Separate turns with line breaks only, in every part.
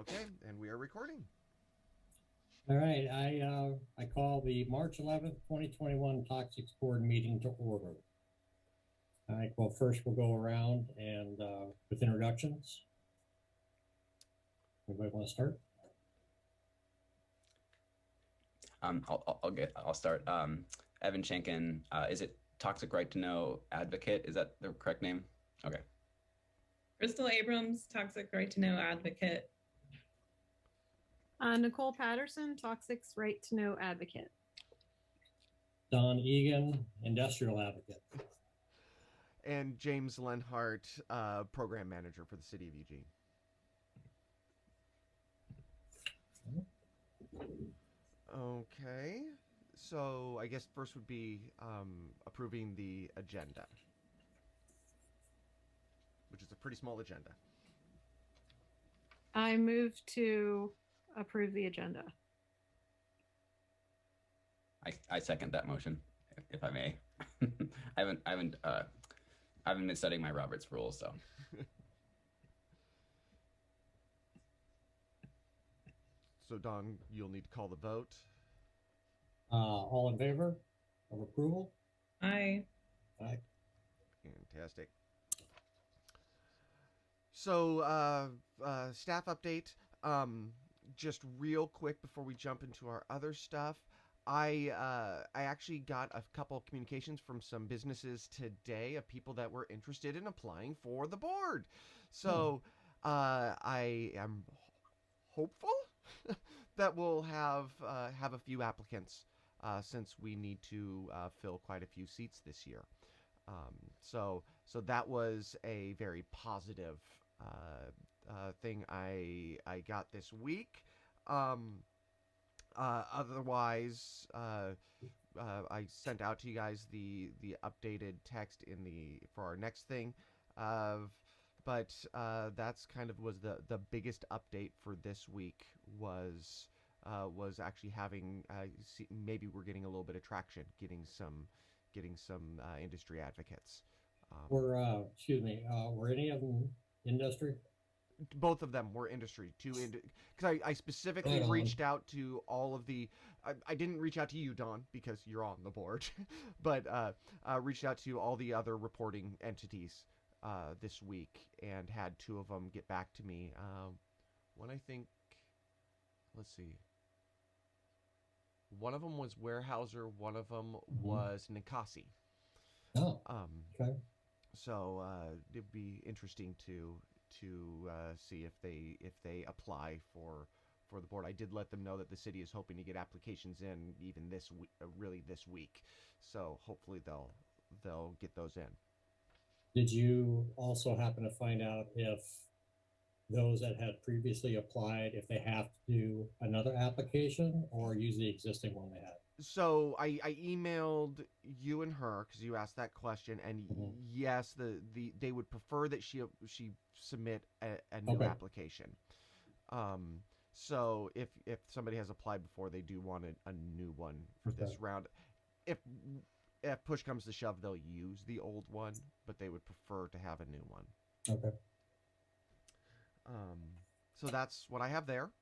Okay, and we are recording.
All right, I call the March 11th, 2021 Toxics Board meeting to order. All right, well, first we'll go around and with introductions. Anybody want to start?
I'll start. Evan Shankin, is it Toxic Right to Know Advocate? Is that the correct name? Okay.
Crystal Abrams, Toxic Right to Know Advocate.
Nicole Patterson, Toxic's Right to Know Advocate.
Don Egan, Industrial Advocate.
And James Lenhart, Program Manager for the City of Eugene. Okay, so I guess first would be approving the agenda, which is a pretty small agenda.
I move to approve the agenda.
I second that motion, if I may. I haven't been studying my Roberts rules, so.
So Don, you'll need to call the vote.
All in favor of approval?
Aye.
Aye.
Fantastic. So staff update. Just real quick before we jump into our other stuff. I actually got a couple of communications from some businesses today of people that were interested in applying for the board. So I am hopeful that we'll have a few applicants since we need to fill quite a few seats this year. So that was a very positive thing I got this week. Otherwise, I sent out to you guys the updated text for our next thing. But that's kind of was the biggest update for this week was actually having maybe we're getting a little bit of traction, getting some industry advocates.
Were any of them industry?
Both of them were industry. Because I specifically reached out to all of the. I didn't reach out to you, Don, because you're on the board, but reached out to all the other reporting entities this week and had two of them get back to me. One, I think, let's see. One of them was Weyerhaeuser. One of them was Nikasi.
Oh, okay.
So it'd be interesting to see if they apply for the board. I did let them know that the city is hoping to get applications in even this week, really this week. So hopefully they'll get those in.
Did you also happen to find out if those that had previously applied, if they have to do another application or use the existing one they had?
So I emailed you and her because you asked that question, and yes, they would prefer that she submit a new application. So if somebody has applied before, they do want a new one for this round. If push comes to shove, they'll use the old one, but they would prefer to have a new one.
Okay.
So that's what I have there.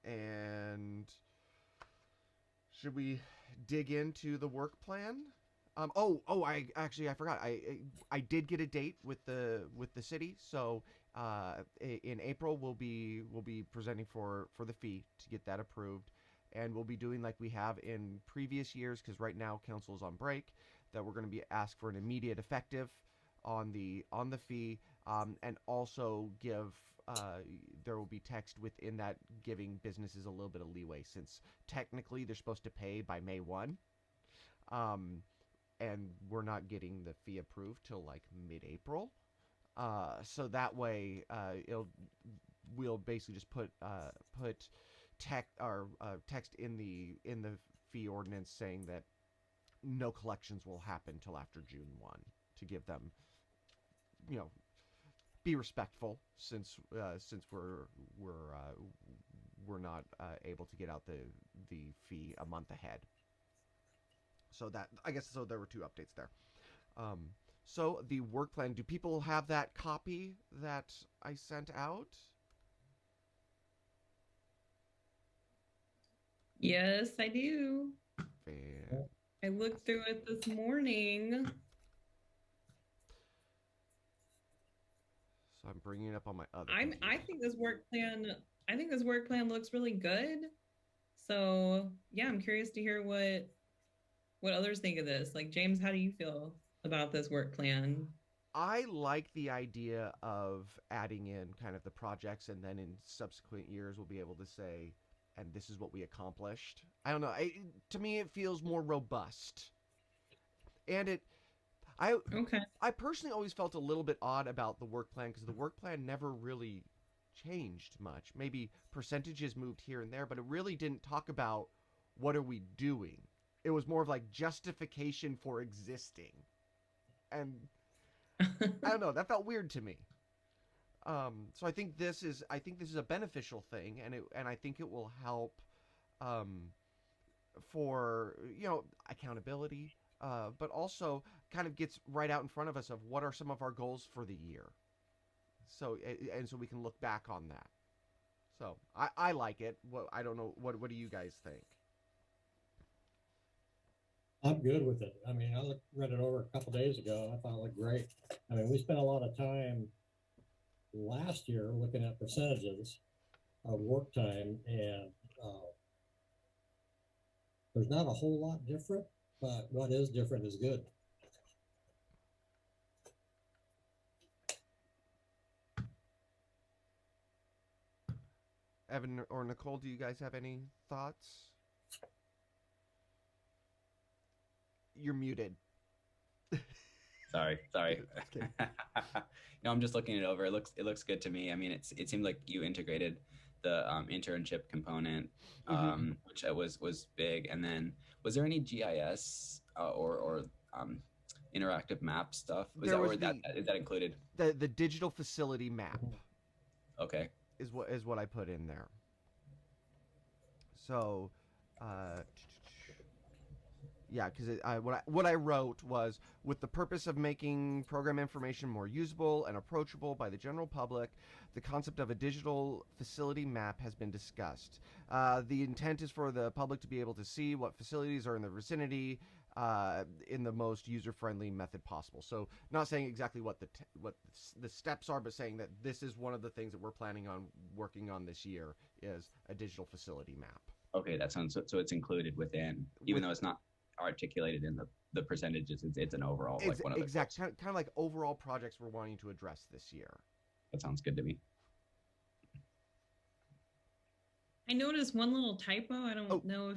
And should we dig into the work plan? I forgot. I did get a date with the city. So in April we'll be presenting for the fee to get that approved, and we'll be doing like we have in previous years because right now council is on break. That we're going to be asked for an immediate effective on the fee, and also give there will be text within that giving businesses a little bit of leeway since technically they're supposed to pay by May 1, and we're not getting the fee approved till like mid-April. So that way we'll basically just put text in the fee ordinance saying that no collections will happen till after June 1 to give them, be respectful since we're not able to get out the fee a month ahead. So that there were two updates there. So the work plan. Do people have that copy that I sent out?
Yes, I do.
Fan-
I looked through it this morning.
So I'm bringing it up on my other
I
computer.
think this work plan. I think this work plan looks really good. So yeah, I'm curious to hear what others think of this. Like James, how do you feel about this work plan?
I like the idea of adding in kind of the projects, and then in subsequent years we'll be able to say, and this is what we accomplished. I don't know. To me, it feels more robust, and I
Okay.
I personally always felt a little bit odd about the work plan because the work plan never really changed much. Maybe percentages moved here and there, but it really didn't talk about what are we doing. It was more of like justification for existing, and I don't know. That felt weird to me. So I think this is a beneficial thing, and I think it will help um, for accountability, but also kind of gets right out in front of us of what are some of our goals for the year. So and so we can look back on that. So I like it. Well, I don't know what do you guys think?
I'm good with it. I mean, read it over a couple days ago. I thought it looked great. I mean, we spent a lot of time last year looking at percentages of work time, and uh, there's not a whole lot different, but what is different is good.
Evan or Nicole, do you guys have any thoughts? You're muted.
Sorry, sorry.
Okay.
No, I'm just looking it over. It looks good to me. I mean, it seemed like you integrated the internship component, which was big. And then was there any GIS or interactive map stuff? Was
There
that
was
where that is that included?
the digital facility map
Okay.
is what I put in there. So, uh, yeah, because what I wrote was with the purpose of making program information more usable and approachable by the general public, the concept of a digital facility map has been discussed. The intent is for the public to be able to see what facilities are in the vicinity in the most user-friendly method possible. So, not saying exactly what the steps are, but saying that this is one of the things that we're planning on working on this year is a digital facility map.
Okay, that sounds so it's included within, even
With
though it's not articulated in the percentages. It's an overall like one of the
exact
goals.
kind of like overall projects we're wanting to address this year.
That sounds good to me.
I noticed one little typo. I
Oh,
don't know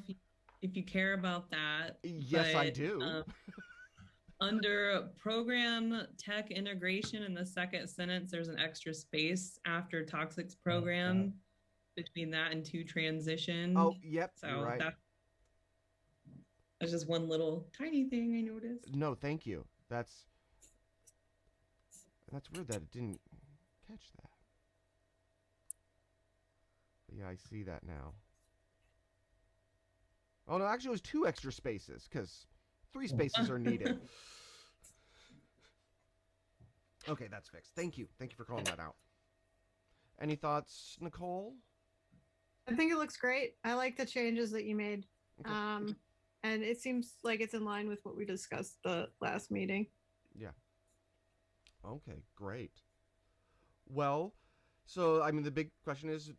if you care about that,
yes, I
but
do.
under program tech integration in the second sentence, there's an extra space after toxics program between that and to transition.
Oh, yep, you're
So
right.
that's just one little tiny thing I noticed.
No, thank you. That's weird that it didn't catch that. But yeah, I see that now. Oh no, actually, it was 2 extra spaces because 3 spaces are needed. Okay, that's fixed. Thank you. Thank you for calling that out. Any thoughts, Nicole?
I think it looks great. I like the changes that you made.
Okay.
And it seems like it's in line with what we discussed the last meeting.
Yeah. Okay, great. Well, so I mean, the big question is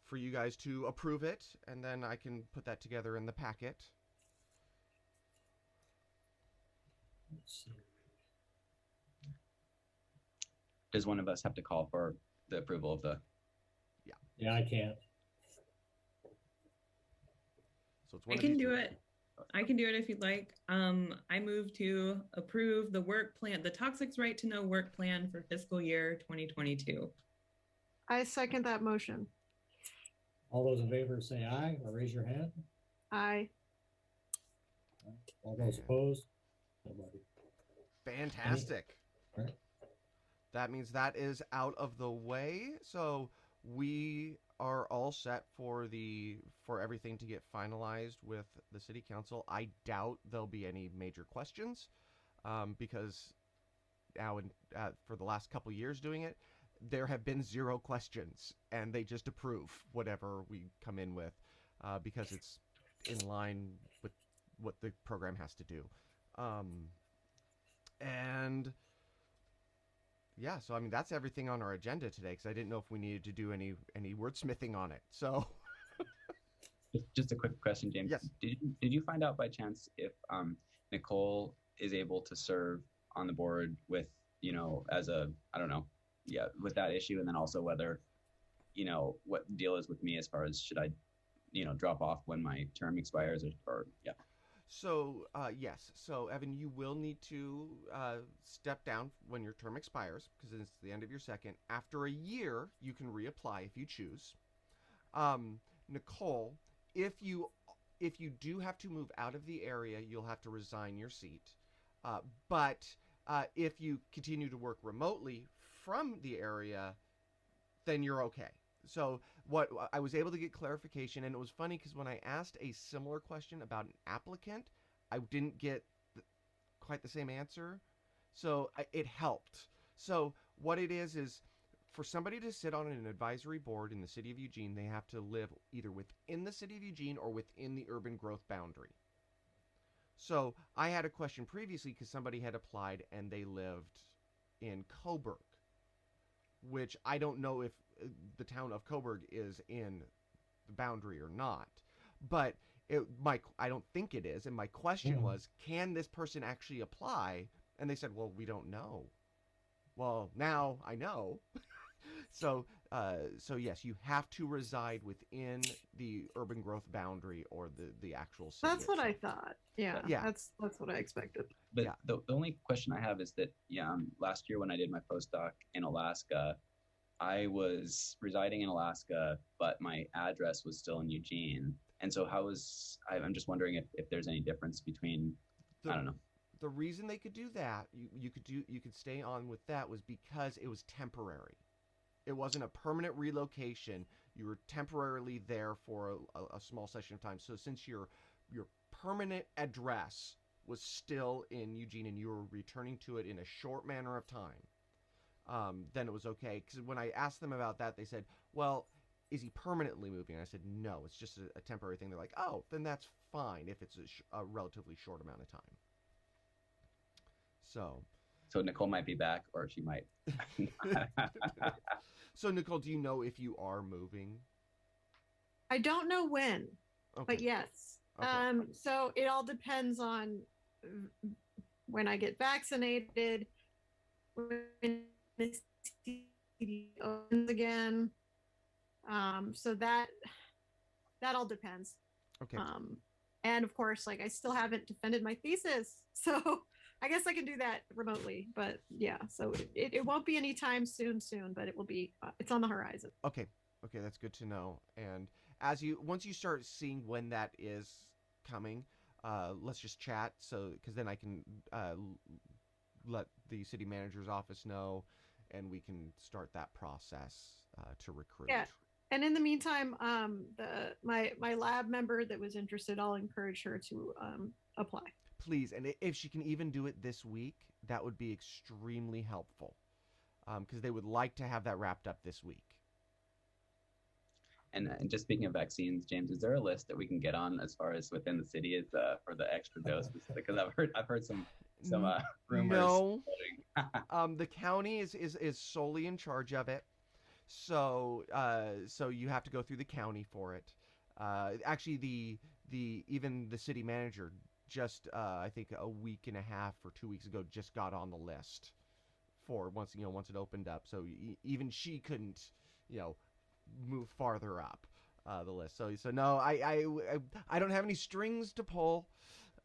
for you guys to approve it, and then I can put that together in the packet.
Let's see.
Does one of us have to call for the approval of the?
Yeah, I can't.
So it's
I can do it. I can do it if you'd like. I move to approve the work plan, the Toxics Right to Know work plan for fiscal year 2022.
I second that motion.
All those in favor say aye or raise your hand.
Aye.
All those opposed? Nobody.
Fantastic.
Right.
That means that is out of the way. So we are all set for everything to get finalized with the city council. I doubt there'll be any major questions because now for the last couple years doing it, there have been 0 questions, and they just approve whatever we come in with because it's in line with what the program has to do. Um, and yeah, so I mean that's everything on our agenda today because I didn't know if we needed to do any wordsmithing on it. So
Just a quick question, James.
yes.
Did you find out by chance if Nicole is able to serve on the board with, as a, I don't know, yeah, with that issue, and then also whether, what the deal is with me as far as should I, drop off when my term expires or yeah.
So yes, so Evan, you will need to step down when your term expires because it's the end of your second. After a year, you can reapply if you choose. Nicole, if you if you do have to move out of the area, you'll have to resign your seat. But if you continue to work remotely from the area, then you're okay. So what I was able to get clarification, and it was funny because when I asked a similar question about an applicant, I didn't get quite the same answer. So it helped. So what it is for somebody to sit on an advisory board in the city of Eugene, they have to live either within the city of Eugene or within the urban growth boundary. So I had a question previously because somebody had applied and they lived in Coburg, which I don't know if the town of Coburg is in the boundary or not. But I don't think it is. And my question was, can this person actually apply? And they said, well, we don't know. Well, now I know. So yes, you have to reside within the urban growth boundary or the actual city.
That's what I
itself.
thought. Yeah,
Yeah.
that's what I expected.
But
Yeah.
the only question I have is that, last year when I did my postdoc in Alaska, I was residing in Alaska, but my address was still in Eugene. And so I'm just wondering if there's any difference between, I don't know.
The reason they could do that, you could stay on with that was because it was temporary. It wasn't a permanent relocation. You were temporarily there for a small session of time. So since your permanent address was still in Eugene and you were returning to it in a short manner of time, then it was okay. Because when I asked them about that, they said, well, is he permanently moving? And I said, no, it's just a temporary thing. They're like, oh, then that's fine if it's a relatively short amount of time.
So Nicole might be back, or she might.
So Nicole, do you know if you are moving?
I don't know when, but yes.
Okay.
So it all depends on when I get vaccinated, when the city opens again. So that all depends.
Okay.
And of course, like I still haven't defended my thesis, so I guess I can do that remotely. But yeah, so it won't be anytime soon, but it will be. It's on the horizon.
Okay, that's good to know. And once you start seeing when that is coming, let's just chat. So because then I can let the city manager's office know, and we can start that process to recruit.
Yeah. And in the meantime, my lab member that was interested, I'll encourage her to apply.
Please, and if she can even do it this week, that would be extremely helpful, because they would like to have that wrapped up this week.
And just speaking of vaccines, James, is there a list that we can get on as far as within the city is for the extra doses? Because I've heard some rumors.
No, the county is solely in charge of it. So you have to go through the county for it. Actually, even the city manager just I think a week and a half or 2 weeks ago just got on the list for once it opened up. So even she couldn't move farther up the list. So no, I don't have any strings to pull.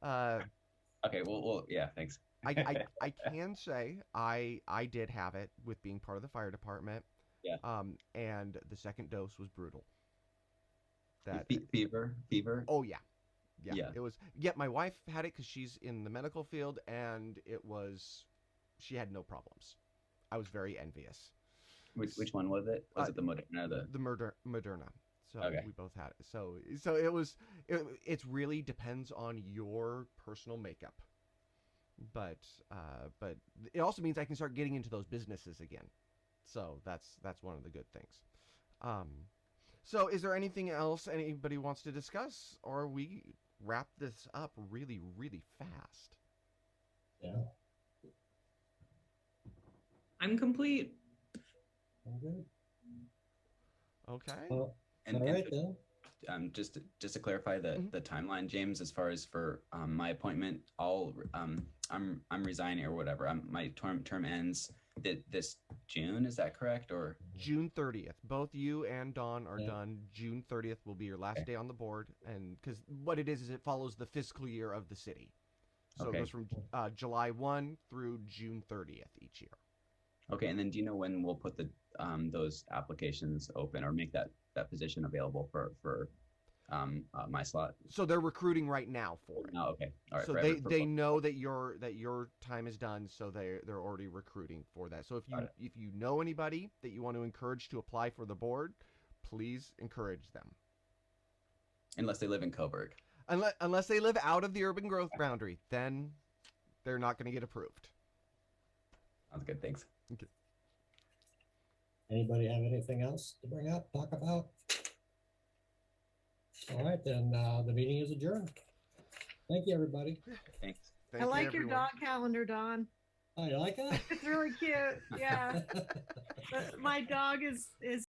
Okay, well, yeah, thanks.
I can say I did have it with being part of the fire department.
Yeah.
And the second dose was brutal.
Fever.
Oh yeah. It was. Yeah, my wife had it because she's in the medical field, and she had no problems. I was very envious.
Which one was it? Was it the Moderna?
The Moderna. So
okay.
We both had it. So it really depends on your personal makeup. But it also means I can start getting into those businesses again. So that's one of the good things. So, is there anything else anybody wants to discuss, or we wrap this up really, really fast?
Yeah.
I'm complete.
I'm good.
Okay.
Well,
And,
all
and
right then.
just to clarify
Mhm.
the timeline, James, as far as for my appointment, I'm resigning or whatever. My term ends this June. Is that correct? Or
June 30th. Both you and Dawn are
Yeah.
done. June 30th will be your last
Okay.
day on the board, and because what it is it follows the fiscal year of the city, so
Okay.
it goes from July 1 through June 30th each year.
okay, and then do you know when we'll put the those applications open or make that position available for my slot?
So they're recruiting right now for it.
No, okay, all right.
So
for
they
both.
know that your time is done, so they're already recruiting for that. So
Got it.
if you know anybody that you want to encourage to apply for the board, please encourage them.
Unless they live in Coburg.
Unless they live out of the urban growth boundary, then they're not going to get approved.
Sounds good. Thanks.
Anybody have anything else to bring up, talk about? All right, then the meeting is adjourned. Thank you, everybody.
Thanks.
Thank
I
you,
like your
everyone.
dog calendar, Don.
Oh, you like that?
It's really cute. Yeah. But my dog is